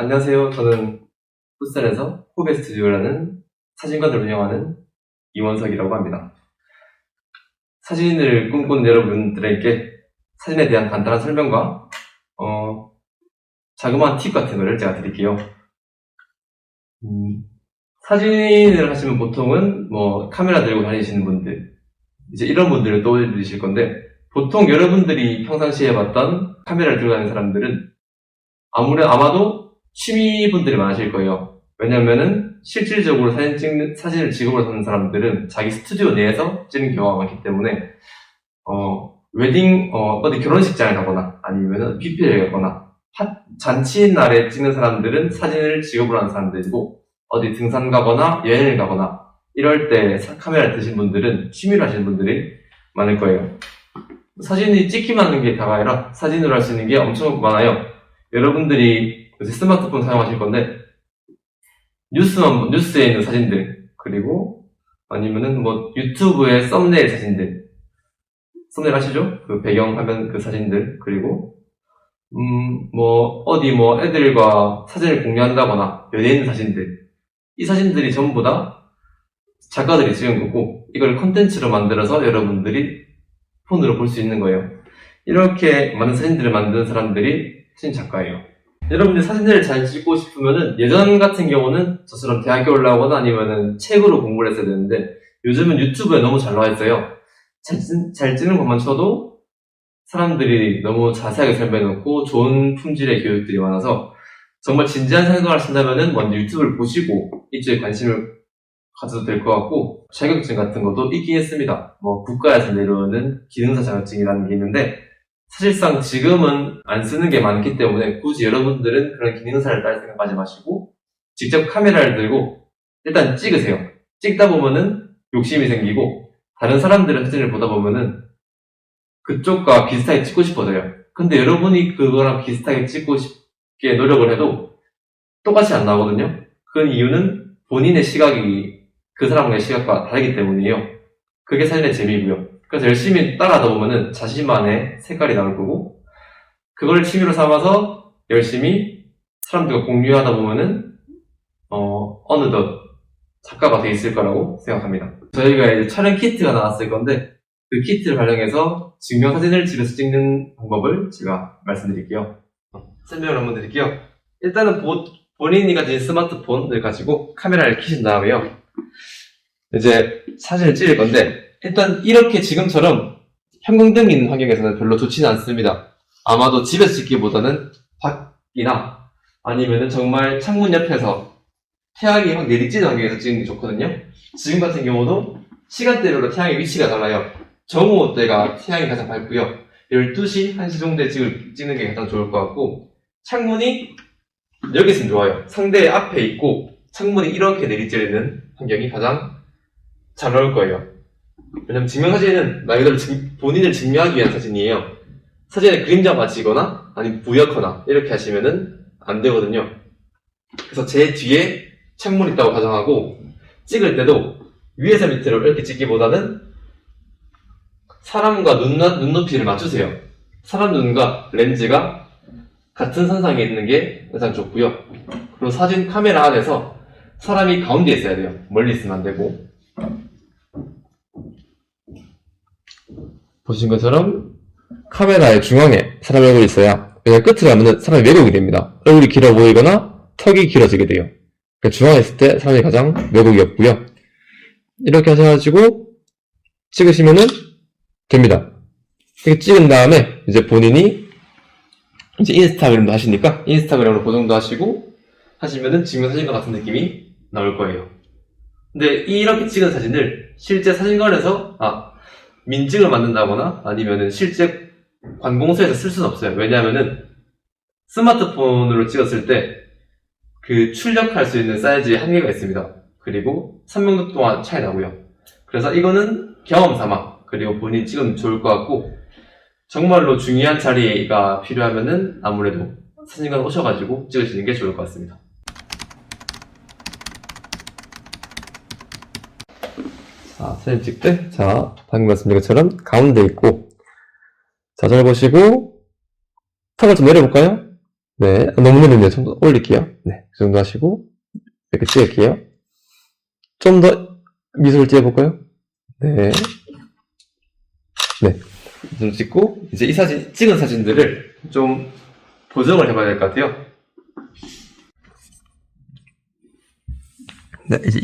안녕하세요. 저는 부산에서 후베 스튜디오라는 사진관을 운영하는 이원석이라고 합니다. 사진을 꿈꾸는 여러분들에게 사진에 대한 간단한 설명과 자그마한 팁 같은 거를 제가 드릴게요. 사진을 하시면 보통은 카메라 들고 다니시는 분들, 이제 이런 분들을 떠올리실 건데, 보통 여러분들이 평상시에 봤던 카메라를 들고 다니는 사람들은 아마도 취미분들이 많으실 거예요. 왜냐면은 실질적으로 사진을 직업으로 하는 사람들은 자기 스튜디오 내에서 찍는 경우가 많기 때문에 어디 결혼식장에 가거나 아니면은 뷔페에 가거나 잔치날에 찍는 사람들은 사진을 직업으로 하는 사람들이고, 어디 등산 가거나 여행을 가거나 이럴 때 카메라 드신 분들은 취미로 하시는 분들이 많을 거예요. 사진이 찍기만 하는 게 다가 아니라 사진으로 할 수 있는 게 엄청 많아요. 여러분들이 요새 스마트폰 사용하실 건데, 뉴스에 있는 사진들, 그리고 아니면은 유튜브의 썸네일 사진들, 썸네일 아시죠? 그 배경화면 그 사진들, 그리고 어디 애들과 사진을 공유한다거나 연예인 사진들, 이 사진들이 전부 다 작가들이 찍은 거고, 이걸 컨텐츠로 만들어서 여러분들이 폰으로 볼 수 있는 거예요. 이렇게 많은 사진들을 만드는 사람들이 사진 작가예요. 여러분들 사진을 잘 찍고 싶으면은, 예전 같은 경우는 저처럼 대학교 올라오거나 아니면은 책으로 공부를 했어야 되는데, 요즘은 유튜브에 너무 잘 나와 있어요. 잘 찍는 것만 쳐도 사람들이 너무 자세하게 설명해놓고 좋은 품질의 교육들이 많아서, 정말 진지한 생각을 하신다면은 먼저 유튜브를 보시고 이쪽에 관심을 가져도 될 것 같고, 자격증 같은 것도 있긴 했습니다. 국가에서 내려오는 기능사 자격증이라는 게 있는데, 사실상 지금은 안 쓰는 게 많기 때문에 굳이 여러분들은 그런 기능사를 딸 생각하지 마시고 직접 카메라를 들고 일단 찍으세요. 찍다 보면은 욕심이 생기고, 다른 사람들의 사진을 보다 보면은 그쪽과 비슷하게 찍고 싶어져요. 근데 여러분이 그거랑 비슷하게 찍고 싶게 노력을 해도 똑같이 안 나오거든요. 그 이유는 본인의 시각이 그 사람의 시각과 다르기 때문이에요. 그게 사진의 재미고요. 그래서 열심히 따라하다 보면은 자신만의 색깔이 나올 거고, 그걸 취미로 삼아서 열심히 사람들과 공유하다 보면은 어느덧 작가가 돼 있을 거라고 생각합니다. 저희가 이제 촬영 키트가 나왔을 건데, 그 키트를 활용해서 증명사진을 집에서 찍는 방법을 제가 말씀드릴게요. 설명을 한번 드릴게요. 일단은 본인이 가진 스마트폰을 가지고 카메라를 켜신 다음에요, 이제 사진을 찍을 건데, 일단 이렇게 지금처럼 형광등이 있는 환경에서는 별로 좋지는 않습니다. 아마도 집에서 찍기보다는 밖이나 아니면은 정말 창문 옆에서 태양이 확 내리쬐는 환경에서 찍는 게 좋거든요. 지금 같은 경우도 시간대별로 태양의 위치가 달라요. 정오 때가 태양이 가장 밝고요. 12시, 1시 정도에 찍는 게 가장 좋을 것 같고, 창문이 여기 있으면 좋아요. 상대 앞에 있고 창문이 이렇게 내리쬐는 환경이 가장 잘 나올 거예요. 왜냐면 증명사진은 말 그대로 본인을 증명하기 위한 사진이에요. 사진에 그림자 맞히거나 아니면 부옇거나 이렇게 하시면은 안 되거든요. 그래서 제 뒤에 창문이 있다고 가정하고, 찍을 때도 위에서 밑으로 이렇게 찍기보다는 사람과 눈높이를 맞추세요. 사람 눈과 렌즈가 같은 선상에 있는 게 가장 좋고요. 그리고 사진 카메라 안에서 사람이 가운데에 있어야 돼요. 멀리 있으면 안 되고. 보신 것처럼 카메라의 중앙에 사람 얼굴이 있어야, 왜냐면 끝을 가면은 사람이 왜곡이 됩니다. 얼굴이 길어 보이거나 턱이 길어지게 돼요. 그러니까 중앙에 있을 때 사람이 가장 왜곡이 없고요. 이렇게 하셔가지고 찍으시면은 됩니다. 이렇게 찍은 다음에 이제 본인이 이제 인스타그램도 하시니까 인스타그램으로 고정도 하시고 하시면은 증명사진과 같은 느낌이 나올 거예요. 근데 이렇게 찍은 사진을 실제 사진관에서 민증을 만든다거나 아니면은 실제 관공서에서 쓸 수는 없어요. 왜냐하면은 스마트폰으로 찍었을 때 그 출력할 수 있는 사이즈에 한계가 있습니다. 그리고 선명도 또한 차이 나고요. 그래서 이거는 경험 삼아, 그리고 본인이 찍으면 좋을 것 같고, 정말로 중요한 자리가 필요하면은 아무래도 사진관 오셔가지고 찍으시는 게 좋을 것 같습니다. 사진 찍을 때, 방금 말씀드린 것처럼 가운데 있고, 잘 보시고 턱을 좀 내려볼까요? 네, 너무 느린데 좀 더 올릴게요. 네, 그 정도 하시고 이렇게 찍을게요. 좀 더 미소를 띄워볼까요? 네, 네, 좀 찍고 이제 이 사진 찍은 사진들을 좀 보정을 해봐야 될 것 같아요. 네, 이제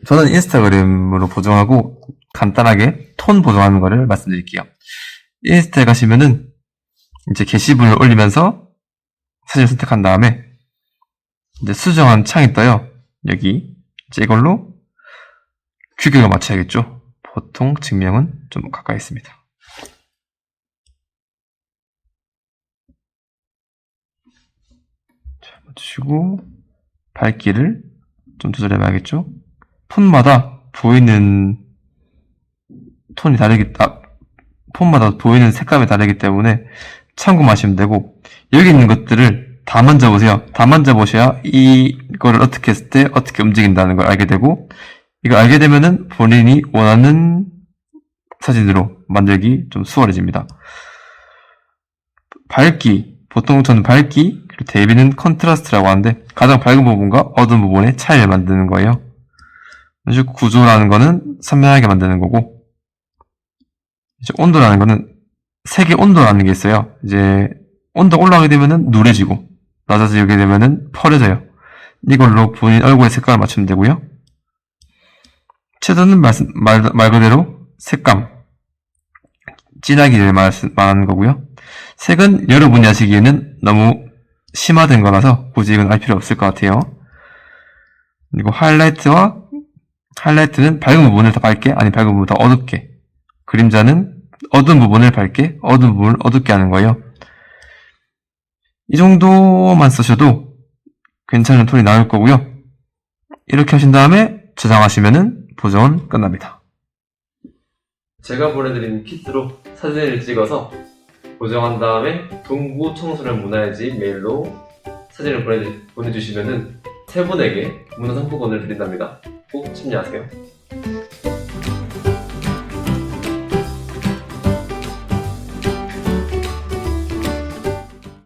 저는 인스타그램으로 보정하고 간단하게 톤 보정하는 거를 말씀드릴게요. 인스타에 가시면은 이제 게시물을 올리면서 사진을 선택한 다음에 이제 수정한 창이 떠요. 여기 이제 이걸로 규격을 맞춰야겠죠. 보통 증명은 좀 가까이 있습니다. 자, 맞추시고 밝기를 좀 조절해 봐야겠죠. 폰마다 보이는 톤이 폰마다 보이는 색감이 다르기 때문에 참고하시면 되고, 여기 있는 것들을 다 만져보세요. 다 만져보셔야 이거를 어떻게 했을 때 어떻게 움직인다는 걸 알게 되고, 이걸 알게 되면은 본인이 원하는 사진으로 만들기 좀 수월해집니다. 밝기, 보통 저는 밝기, 그리고 대비는 컨트라스트라고 하는데, 가장 밝은 부분과 어두운 부분의 차이를 만드는 거예요. 즉 구조라는 거는 선명하게 만드는 거고, 이제 온도라는 거는 색의 온도라는 게 있어요. 이제 온도가 올라가게 되면은 누래지고 낮아지게 되면은 펄해져요. 이걸로 본인 얼굴의 색감을 맞추면 되고요. 채도는 말 그대로 색감, 진하기를 말하는 거고요. 색은 여러분이 하시기에는 너무 심화된 거라서 굳이 이건 알 필요 없을 것 같아요. 그리고 하이라이트는 밝은 부분을 더 밝게, 아니 밝은 부분을 더 어둡게, 그림자는 어두운 부분을 밝게, 어두운 부분을 어둡게 하는 거예요. 이 정도만 쓰셔도 괜찮은 톤이 나올 거고요. 이렇게 하신 다음에 저장하시면은 보정은 끝납니다. 제가 보내드린 키트로 사진을 찍어서 보정한 다음에 동구 청소년 문화의 메일로 사진을 보내주시면은 3분에게 문화상품권을 드린답니다. 꼭 참여하세요.